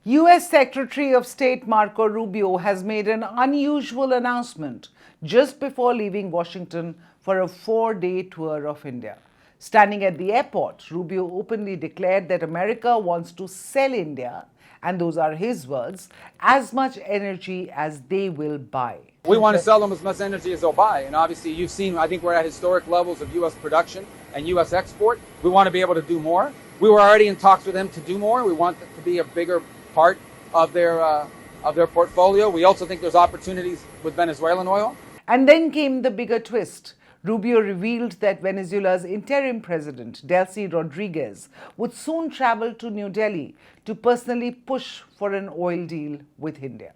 US Secretary of State Marco Rubio has made an unusual announcement just before leaving Washington for a 4-day tour of India. Standing at the airport, Rubio openly declared that America wants to sell India, and those are his words, as much energy as they will buy. We want to sell them as much energy as they'll buy. And obviously, you've seen, I think we're at historic levels of U.S. production and U.S. export. We want to be able to do more. We were already in talks with them to do more. We want it to be a bigger part of their portfolio. We also think there's opportunities with Venezuelan oil. And then came the bigger twist. Rubio revealed that Venezuela's interim president, Delcy Rodriguez, would soon travel to New Delhi to personally push for an oil deal with India.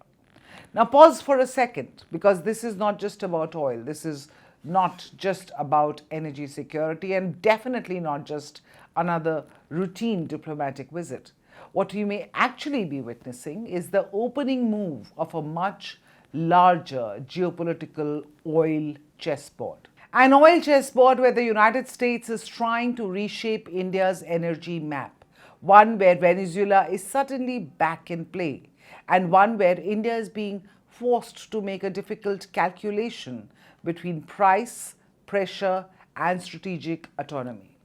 Now pause for a second, because this is not just about oil. This is not just about energy security, and definitely not just another routine diplomatic visit. What you may actually be witnessing is the opening move of a much larger geopolitical oil chessboard. An oil chessboard where the United States is trying to reshape India's energy map, one where Venezuela is suddenly back in play, and one where India is being forced to make a difficult calculation between price, pressure, and strategic autonomy.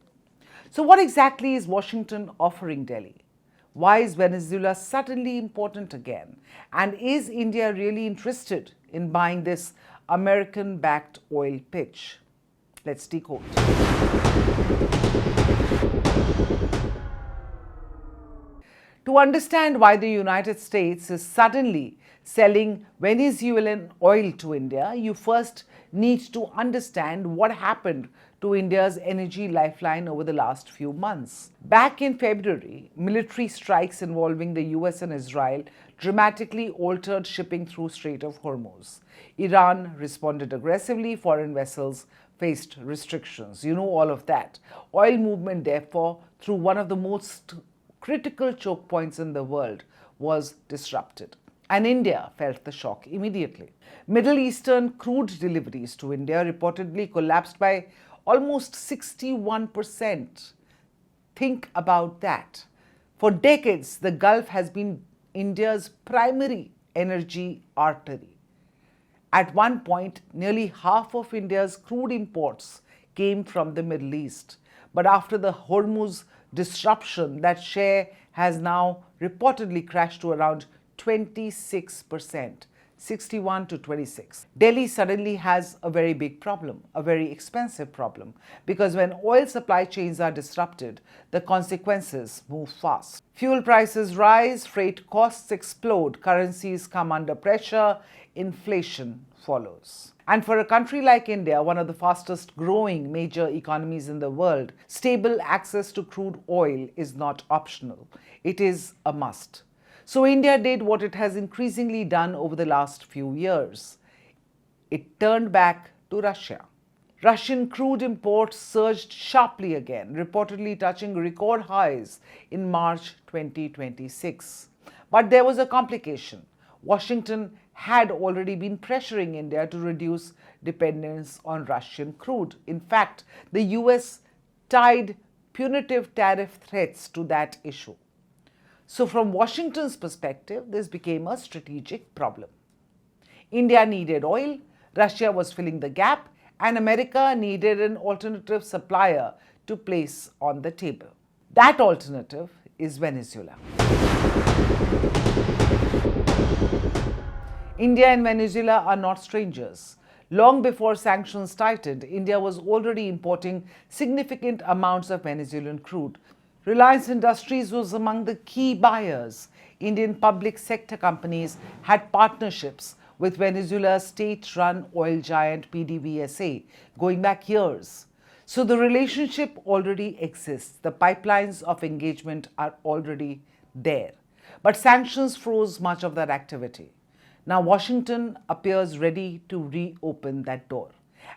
So what exactly is Washington offering Delhi? Why is Venezuela suddenly important again? And is India really interested in buying this American-backed oil pitch? Let's decode. To understand why the United States is suddenly selling Venezuelan oil to India, you first need to understand what happened to India's energy lifeline over the last few months. Back in February, military strikes involving the US and Israel dramatically altered shipping through Strait of Hormuz. Iran responded aggressively, foreign vessels faced restrictions. You know all of that. Oil movement, therefore, through one of the most critical choke points in the world was disrupted. And India felt the shock immediately. Middle Eastern crude deliveries to India reportedly collapsed by almost 61%. Think about that. For decades, the Gulf has been India's primary energy artery. At one point, nearly half of India's crude imports came from the Middle East. But after the Hormuz disruption, that share has now reportedly crashed to around 26%, 61 to 26. Delhi suddenly has a very big problem, a very expensive problem, because when oil supply chains are disrupted, the consequences move fast. Fuel prices rise, freight costs explode, currencies come under pressure, inflation follows. And for a country like India, one of the fastest growing major economies in the world, stable access to crude oil is not optional. It is a must. So India did what it has increasingly done over the last few years. It turned back to Russia. Russian crude imports surged sharply again, reportedly touching record highs in March 2026. But there was a complication. Washington had already been pressuring India to reduce dependence on Russian crude. In fact, the US tied punitive tariff threats to that issue. So from Washington's perspective, this became a strategic problem. India needed oil, Russia was filling the gap, and America needed an alternative supplier to place on the table. That alternative is Venezuela. India and Venezuela are not strangers. Long before sanctions tightened, India was already importing significant amounts of Venezuelan crude. Reliance Industries was among the key buyers. Indian public sector companies had partnerships with Venezuela's state-run oil giant PDVSA going back years. So the relationship already exists. The pipelines of engagement are already there. But sanctions froze much of that activity. Now Washington appears ready to reopen that door.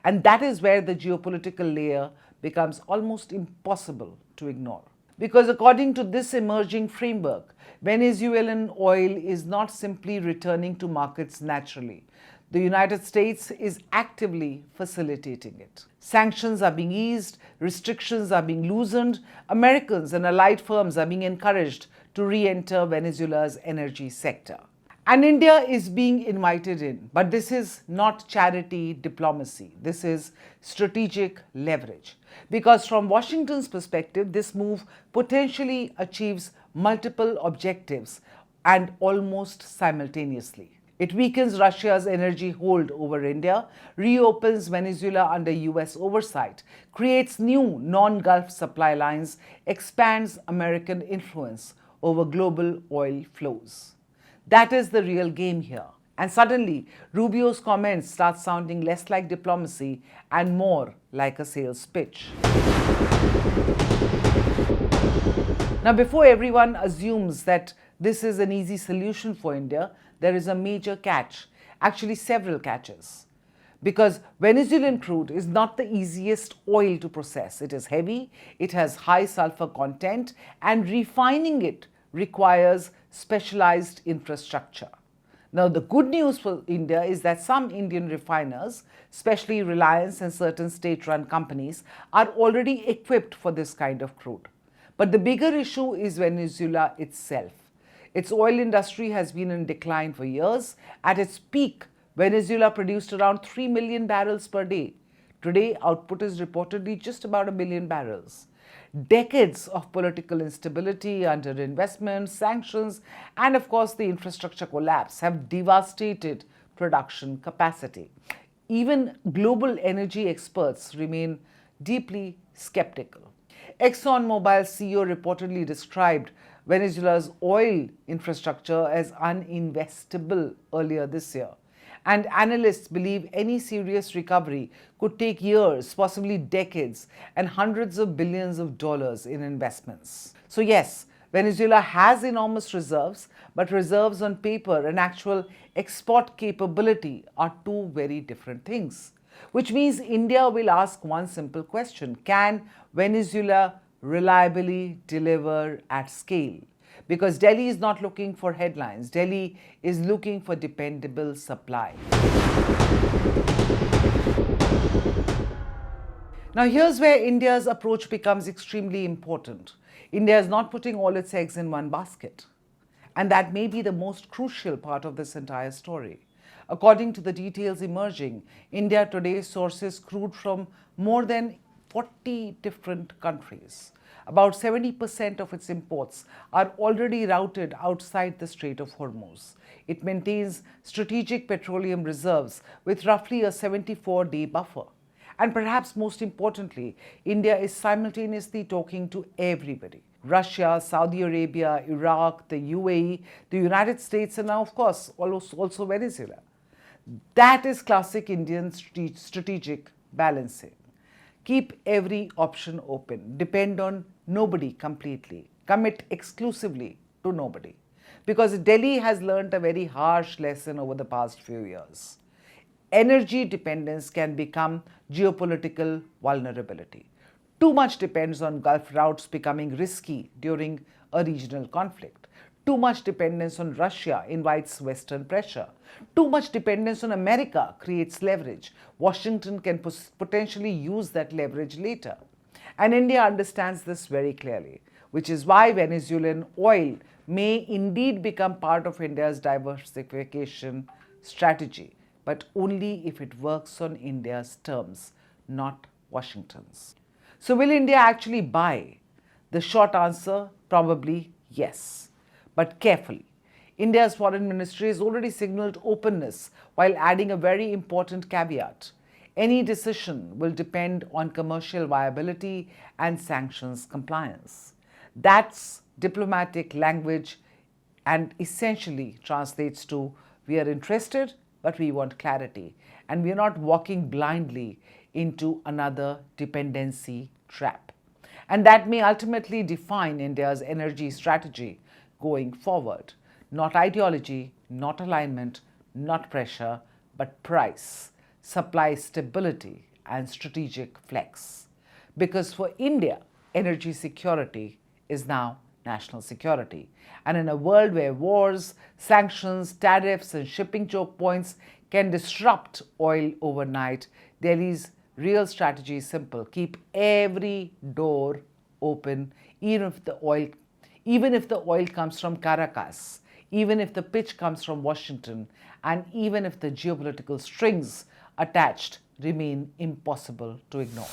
And that is where the geopolitical layer becomes almost impossible to ignore. Because according to this emerging framework, Venezuelan oil is not simply returning to markets naturally. The United States is actively facilitating it. Sanctions are being eased, restrictions are being loosened, Americans and allied firms are being encouraged to re-enter Venezuela's energy sector. And India is being invited in, but this is not charity diplomacy. This is strategic leverage. Because from Washington's perspective, this move potentially achieves multiple objectives and almost simultaneously. It weakens Russia's energy hold over India, reopens Venezuela under US oversight, creates new non-Gulf supply lines, expands American influence over global oil flows. That is the real game here. And suddenly, Rubio's comments start sounding less like diplomacy and more like a sales pitch. Now, before everyone assumes that this is an easy solution for India, there is a major catch, actually several catches. Because Venezuelan crude is not the easiest oil to process. It is heavy, it has high sulfur content, and refining it requires specialized infrastructure. Now, the good news for India is that some Indian refiners, especially Reliance and certain state-run companies, are already equipped for this kind of crude. But the bigger issue is Venezuela itself. Its oil industry has been in decline for years. At its peak, Venezuela produced around 3 million barrels per day. Today, output is reportedly just about 1 million barrels. Decades of political instability, underinvestment, sanctions, and of course the infrastructure collapse have devastated production capacity. Even global energy experts remain deeply skeptical. ExxonMobil's CEO reportedly described Venezuela's oil infrastructure as uninvestable earlier this year. And analysts believe any serious recovery could take years, possibly decades, and hundreds of billions of dollars in investments. So yes, Venezuela has enormous reserves, but reserves on paper and actual export capability are two very different things. Which means India will ask one simple question: can Venezuela reliably deliver at scale? Because Delhi is not looking for headlines. Delhi is looking for dependable supply. Now, here's where India's approach becomes extremely important. India is not putting all its eggs in one basket. And that may be the most crucial part of this entire story. According to the details emerging, India today sources crude from more than 40 different countries. About 70% of its imports are already routed outside the Strait of Hormuz. It maintains strategic petroleum reserves with roughly a 74-day buffer. And perhaps most importantly, India is simultaneously talking to everybody: Russia, Saudi Arabia, Iraq, the UAE, the United States, and now, of course, also Venezuela. That is classic Indian strategic balancing. Keep every option open. Depend on nobody completely. Commit exclusively to nobody. Because Delhi has learnt a very harsh lesson over the past few years. Energy dependence can become geopolitical vulnerability. Too much depends on Gulf routes becoming risky during a regional conflict. Too much dependence on Russia invites Western pressure. Too much dependence on America creates leverage. Washington can potentially use that leverage later. And India understands this very clearly, which is why Venezuelan oil may indeed become part of India's diversification strategy, but only if it works on India's terms, not Washington's. So will India actually buy? The short answer, probably yes. But carefully. India's foreign ministry has already signaled openness while adding a very important caveat. Any decision will depend on commercial viability and sanctions compliance. That's diplomatic language and essentially translates to: we are interested, but we want clarity. And we are not walking blindly into another dependency trap. And that may ultimately define India's energy strategy going forward. Not ideology, not alignment, not pressure, but price, supply stability, and strategic flex. Because for India, energy security is now national security. And in a world where wars, sanctions, tariffs, and shipping choke points can disrupt oil overnight, Delhi's real strategy is simple: keep every door open, even if the oil comes from Caracas, even if the pitch comes from Washington, and even if the geopolitical strings attached remain impossible to ignore.